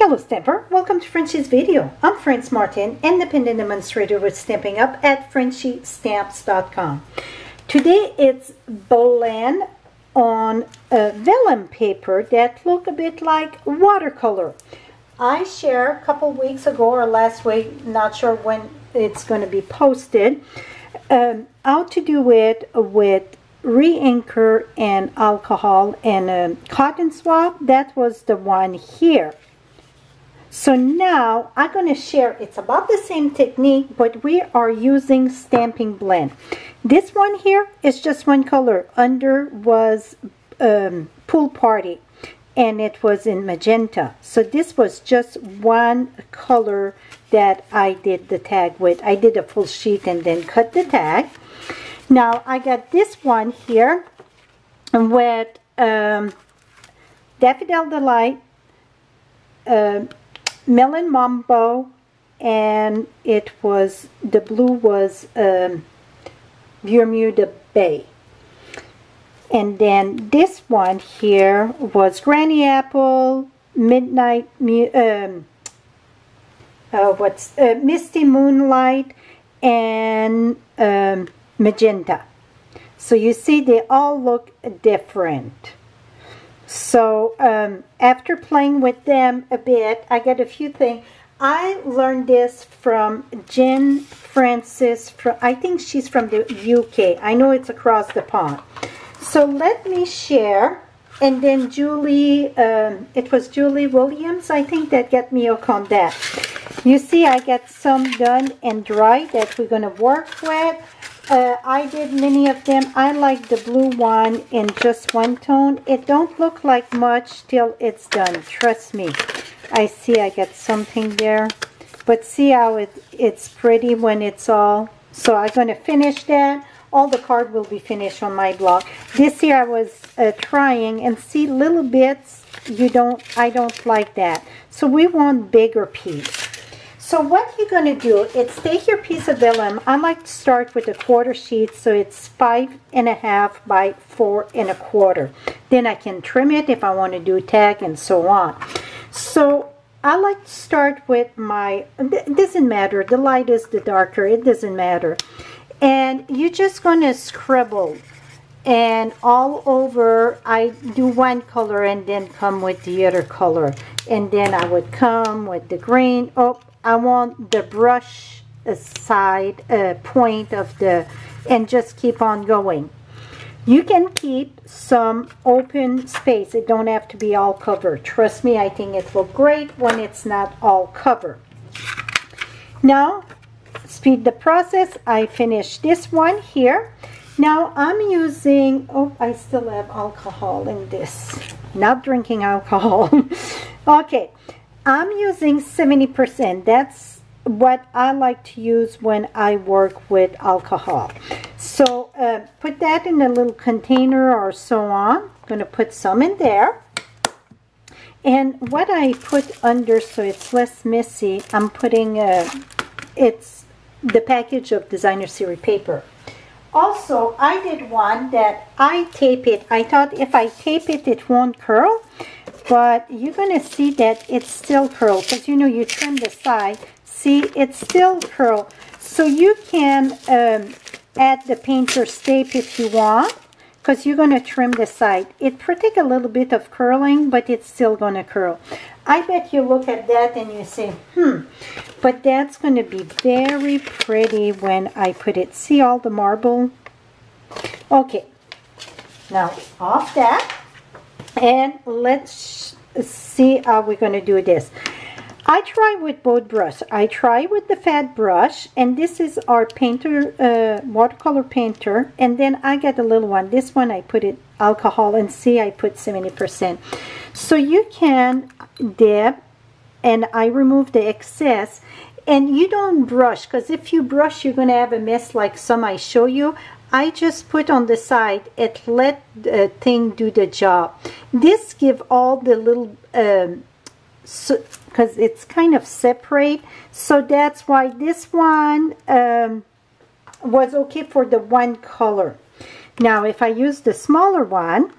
Hello Stamper, welcome to Frenchie's video. I'm Frances Martin, independent demonstrator with Stampin' Up at frenchiestamps.com. Today it's blend on a vellum paper that look a bit like watercolor. I shared a couple weeks ago or last week, not sure when it's going to be posted, how to do it with re-inker and alcohol and a cotton swab. That was the one here. So now I'm going to share, it's about the same technique, but we are using Stampin' Blend. This one here is just one color. Under was Pool Party, and it was in magenta. So this was just one color that I did the tag with. I did a full sheet and then cut the tag. Now I got this one here with Daffodil Delight, Melon Mambo, and it was, the blue was Bermuda Bay. And then this one here was Granny Apple, Midnight, Misty Moonlight, and Magenta. So you see they all look different. So after playing with them a bit, I got a few things. I learned this from Jen Francis. I think she's from the UK. I know it's across the pond. So let me share. And then Julie, it was Julie Williams, I think, that got me hooked on that. You see, I got some done and dry that we're going to work with. I did many of them. I like the blue one in just one tone. It don't look like much till it's done. Trust me. I see I got something there. But see how it's pretty when it's all. So I'm going to finish that. All the card will be finished on my blog. This year I was trying, and see little bits. I don't like that. So we want bigger piece. So what you're going to do is take your piece of vellum. I like to start with a quarter sheet, so it's 5.5 by 4.25. Then I can trim it if I want to do tag and so on. So I like to start with my, it doesn't matter, the light is the darker, it doesn't matter. And you're just going to scribble. And all over, I do one color and then come with the other color. And then I would come with the green. Oh, I want the brush side point of the, and just keep on going. You can keep some open space. It don't have to be all covered. Trust me, I think it looks great when it's not all covered. Now, speed the process. I finished this one here. Now I'm using, oh, I still have alcohol in this. Not drinking alcohol. Okay. I'm using 70%. That's what I like to use when I work with alcohol. So put that in a little container or so on. I'm going to put some in there. And what I put under so it's less messy, I'm putting, it's the package of designer series paper. Also, I did one that I tape it. I thought if I tape it, it won't curl. But you're going to see that it's still curled. Because, you know, you trim the side. See, it's still curled. So you can add the painter's tape if you want. Because you're going to trim the side. It protects a little bit of curling, but it's still going to curl. I bet you look at that and you say, but that's going to be very pretty when I put it. See all the marble? Okay. Now, off that. And let's see how we're going to do this. I try with both brushes. I try with the fat brush, and this is our painter, watercolor painter. And then I get a little one. This one I put it alcohol, and see I put 70%. So you can dip, and I remove the excess. And you don't brush, because if you brush, you're going to have a mess like some I show you. I just put on the side and let the thing do the job. This give all the little, because it's kind of separate. So that's why this one was okay for the one color. Now if I use the smaller one,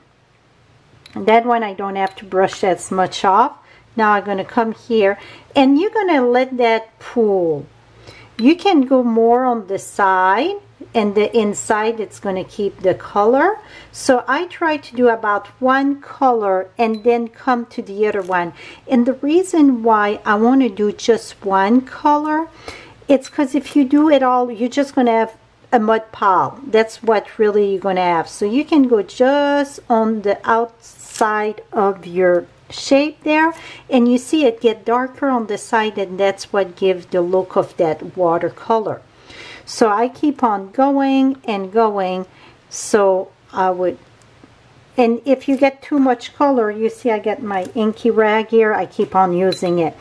that one I don't have to brush as much off. Now I'm going to come here, and you're going to let that pool. You can go more on the side, and the inside it's going to keep the color. So I try to do about one color and then come to the other one. And the reason why I want to do just one color, it's because if you do it all, you're just going to have a mud pile. That's what really you're going to have. So you can go just on the outside of your shape there, and you see it get darker on the side, and that's what gives the look of that watercolor. So I keep on going and going. So I would, and if you get too much color, you see I get my inky rag here, I keep on using it.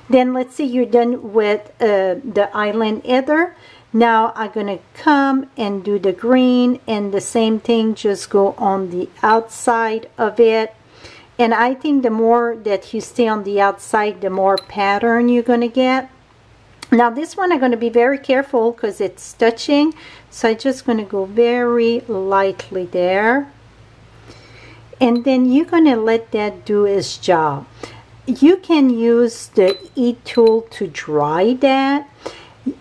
Then let's see, you're done with the island heather. Now I'm going to come and do the green, and the same thing, just go on the outside of it. And I think the more that you stay on the outside, the more pattern you're going to get. Now this one I'm going to be very careful because it's touching. So I'm just going to go very lightly there. And then you're going to let that do its job. You can use the E-tool to dry that.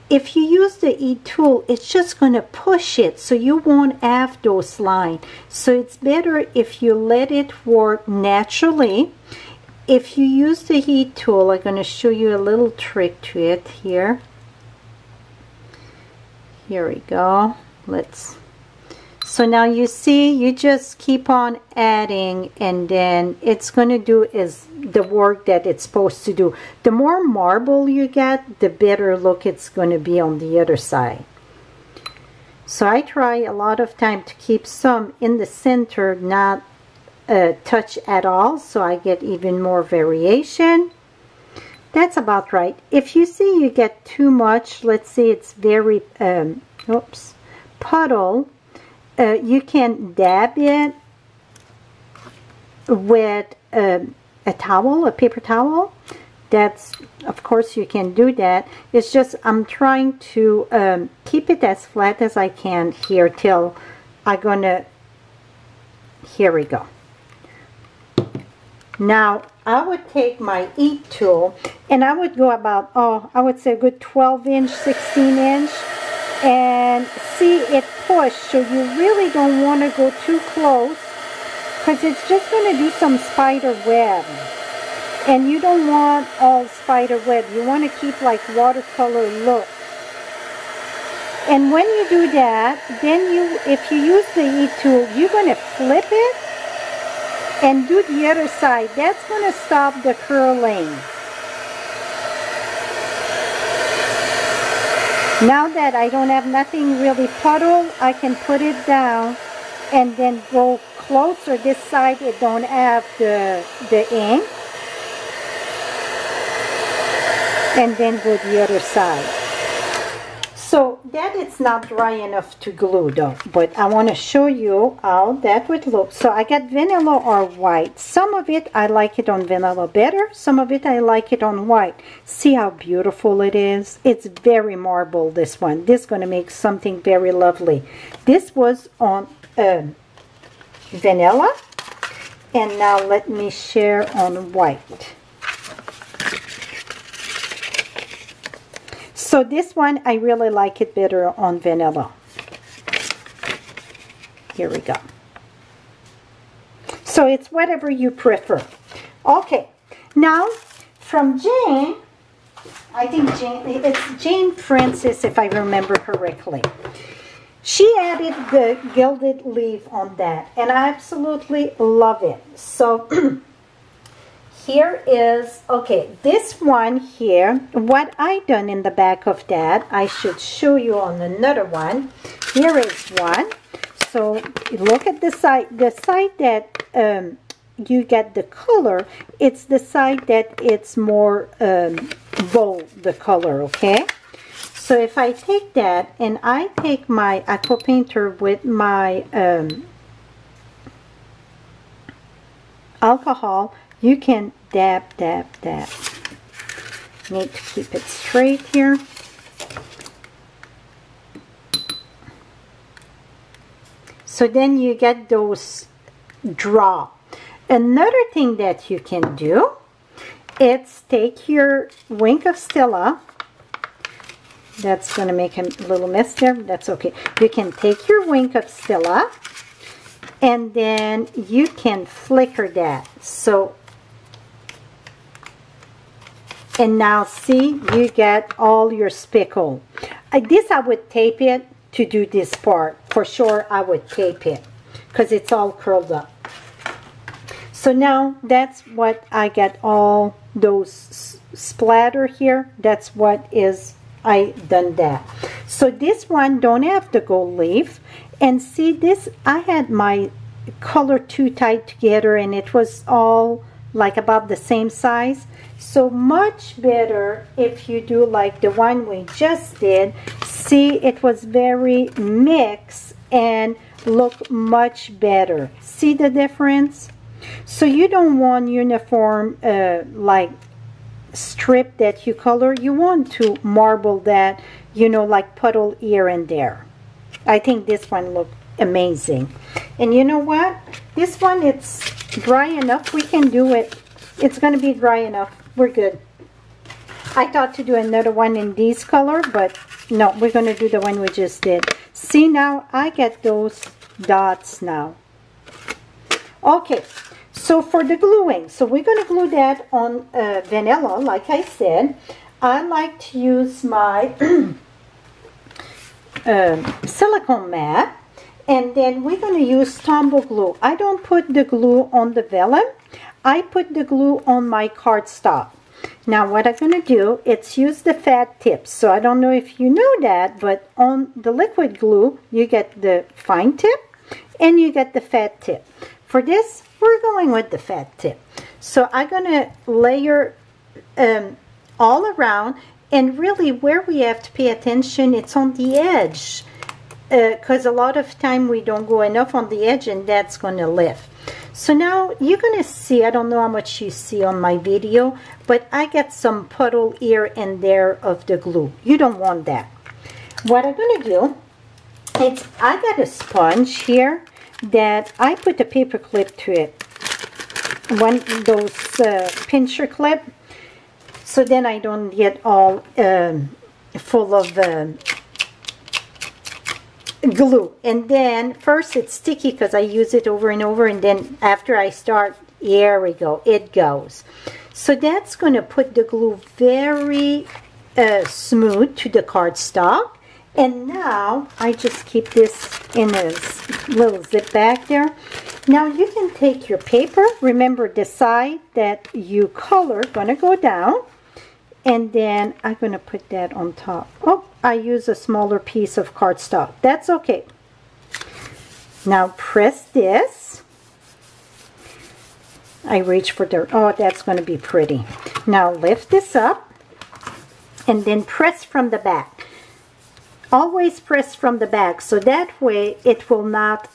If you use the E-tool, it's just going to push it, so you won't have those lines. So it's better if you let it work naturally. If you use the E-tool, I'm going to show you a little trick to it here. Here we go. So now you see, you just keep on adding, and then it's going to do is the work that it's supposed to do. The more marble you get, the better look it's going to be on the other side. So I try a lot of time to keep some in the center, not touch at all, so I get even more variation. That's about right. If you see you get too much, let's say it's very puddle, you can dab it with a towel, a paper towel. That's, of course, you can do that. It's just I'm trying to keep it as flat as I can here till I'm gonna, here we go. Now I would take my E-tool, and I would go about, I would say a good 12-inch, 16-inch, and see it push. So you really don't want to go too close, because it's just going to do some spider web, and you don't want all spider web. You want to keep like watercolor look. And when you do that, then if you use the E-tool, you're going to flip it and do the other side. That's going to stop the curling. Now that I don't have nothing really puddled, I can put it down and then go closer. This side it don't have the ink, and then go the other side. So that it's not dry enough to glue though, but I want to show you how that would look. So I got vanilla or white. Some of it I like it on vanilla better, some of it I like it on white. See how beautiful it is? It's very marble, this one. This is going to make something very lovely. This was on vanilla, and now let me share on white. So this one, I really like it better on vanilla. Here we go. So it's whatever you prefer. Okay, now from Jane, I think it's Jane Francis, if I remember correctly. She added the Gilded Leaf on that, and I absolutely love it. So here is, okay, this one here, what I done in the back of that, I should show you on another one. Here is one. So look at the side that you get the color, it's the side that it's more bold, the color, okay? So if I take that and I take my aqua painter with my alcohol, you can dab, dab, dab. Need to keep it straight here. So then you get those draw. Another thing that you can do it's take your wink of Stella. That's going to make a little mess there. That's okay. You can take your wink of Stella and then you can flicker that. So, and now see, you get all your speckle. This I would tape it to do this part. For sure I would tape it because it's all curled up. So now that's what I get, all those splatter here. That's what is, I done that. So this one don't have the gold leaf. And see this, I had my color too tight together and it was all like about the same size. So much better if you do like the one we just did. See, it was very mixed and look much better. See the difference? So you don't want uniform like strip that you color. You want to marble that, you know, like puddle here and there. I think this one looked amazing. And you know what? This one, it's dry enough. We can do it. It's going to be dry enough. We're good. I thought to do another one in this color, but no, we're going to do the one we just did. See, now I get those dots now. Okay, so for the gluing, so we're going to glue that on vanilla, like I said. I like to use my silicone mat, and then we're going to use tumble glue. I don't put the glue on the vellum. I put the glue on my cardstock. Now what I'm going to do, it's use the fat tips. So I don't know if you know that, but on the liquid glue, you get the fine tip and you get the fat tip. For this, we're going with the fat tip. So I'm going to layer all around, and really where we have to pay attention, it's on the edge. Because a lot of time we don't go enough on the edge and that's going to lift. So now you're going to see, I don't know how much you see on my video, but I get some puddle here and there of the glue. You don't want that. What I'm going to do, it's, I got a sponge here that I put a paper clip to it. One of those pincher clip. So then I don't get all full of glue. And then first it's sticky because I use it over and over, and then after I start, here we go, it goes. So that's going to put the glue very smooth to the cardstock. And now I just keep this in a little zip bag there. Now you can take your paper, remember the side that you color going to go down, and then I'm going to put that on top. Oh, I use a smaller piece of cardstock. That's okay. Now press this. I reach for the, oh, that's going to be pretty. Now lift this up and then press from the back. Always press from the back, so that way it will not,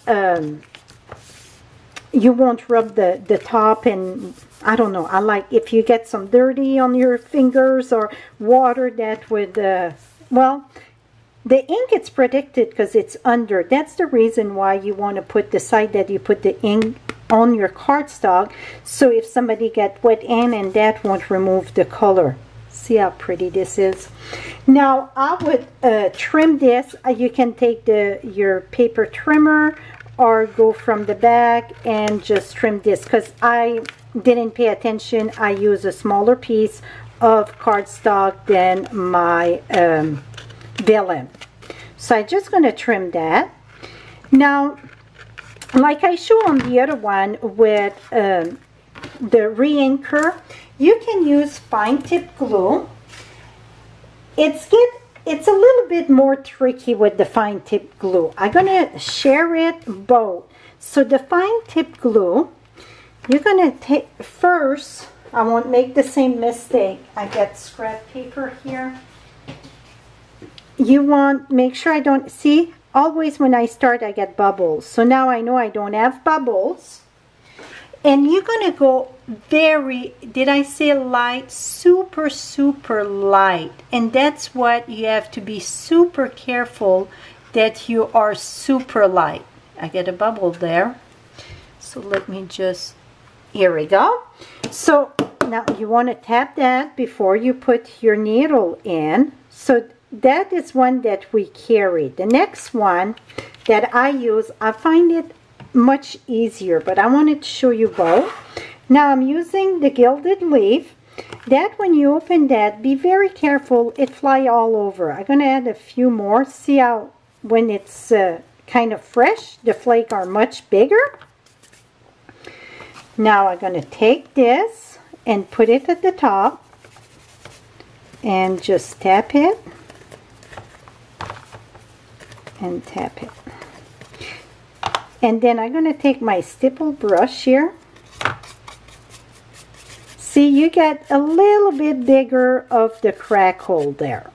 you won't rub the top, and I don't know, I like if you get some dirty on your fingers or water, that would, well, the ink, it's protected because it's under. That's the reason why you want to put the side that you put the ink on your cardstock, so if somebody get wet in, and that won't remove the color. See how pretty this is. Now I would trim this. You can take your paper trimmer or go from the back and just trim this, because I didn't pay attention. I use a smaller piece of cardstock than my vellum. So I'm just going to trim that. Now, like I showed on the other one with the re-inker, you can use fine tip glue. It's a little bit more tricky with the fine tip glue. I'm going to share it both. So the fine tip glue, you're going to take first, I won't make the same mistake. I get scrap paper here. You want, make sure I don't, see, always when I start I get bubbles. So now I know I don't have bubbles. And you're going to go very, did I say light? Super, super light. And that's what you have to be super careful, that you are super light. I get a bubble there. So let me just, here we go. So Now you want to tap that before you put your needle in. So that is one that we carry. The next one that I use, I find it much easier, but I wanted to show you both. Now I'm using the Gilded Leaf. That when you open that, be very careful, it fly all over. I'm going to add a few more. See how when it's kind of fresh, the flakes are much bigger. Now I'm going to take this and put it at the top and just tap it and tap it. And then I'm going to take my stipple brush here. See, you get a little bit bigger of the crack hole there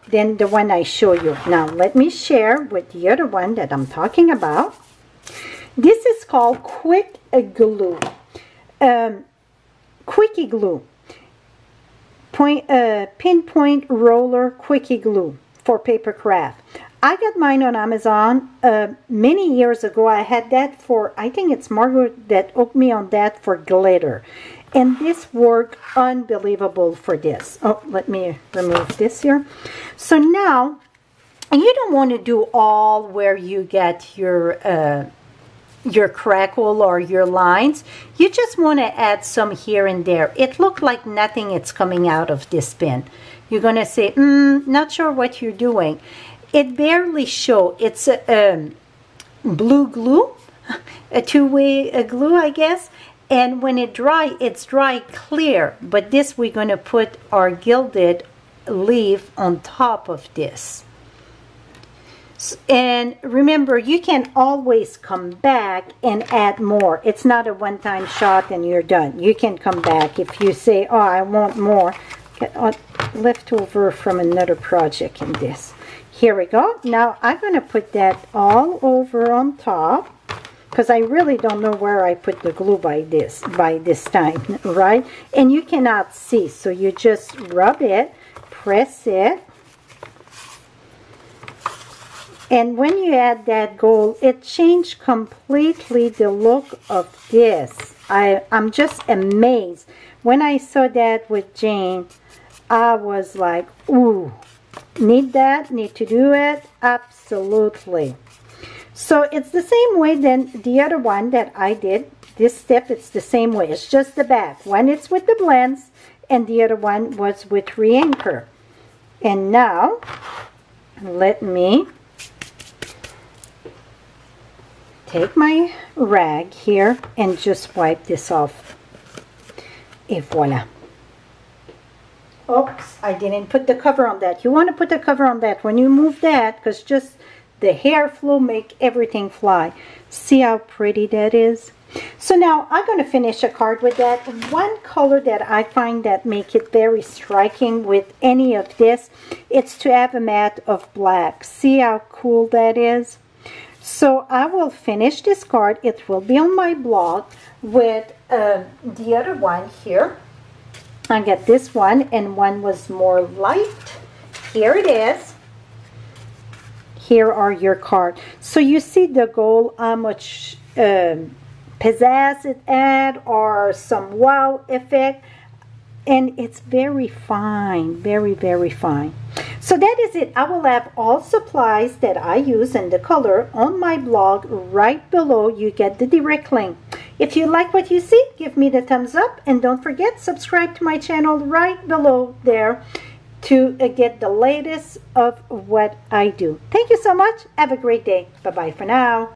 than the one I show you. Now let me share with the other one that I'm talking about. This is called Quick Glue. Quickie Glue. Pinpoint Roller Quickie Glue for paper craft. I got mine on Amazon many years ago. I had that for, I think it's Margaret that hooked me on that for glitter. And this worked unbelievable for this. Oh, let me remove this here. So now, you don't want to do all where you get your crackle or your lines. You just want to add some here and there. It looked like nothing is coming out of this pin. You're going to say, not sure what you're doing. It barely shows. It's a blue glue, a two-way glue, I guess. And when it dry, it's dry clear. But this, we're going to put our Gilded Leaf on top of this. And remember, you can always come back and add more. It's not a one-time shot and you're done. You can come back if you say, oh, I want more. Get leftover from another project in this. Here we go. Now I'm going to put that all over on top, because I really don't know where I put the glue by this time, right? And you cannot see, so you just rub it, press it. And when you add that gold, it changed completely the look of this. I'm just amazed. When I saw that with Jane, I was like, ooh, need that, need to do it? Absolutely. So it's the same way than the other one that I did. This step, it's the same way. It's just the back. One it's with the blends, and the other one was with re-anchor. And now, let me take my rag here and just wipe this off. Et voila. Oops, I didn't put the cover on that. You want to put the cover on that when you move that, because just the hair flow make everything fly. See how pretty that is? So now I'm going to finish a card with that. One color that I find that make it very striking with any of this, it's to have a mat of black. See how cool that is? So I will finish this card. It will be on my blog with the other one here. I got this one, and one was more light. Here it is. Here are your cards. So you see the gold, how much pizzazz it add, or some wow effect. And it's very fine, very, very fine. So that is it. I will have all supplies that I use and the color on my blog right below. You get the direct link. If you like what you see, give me the thumbs up. And don't forget, subscribe to my channel right below there to get the latest of what I do. Thank you so much. Have a great day. Bye-bye for now.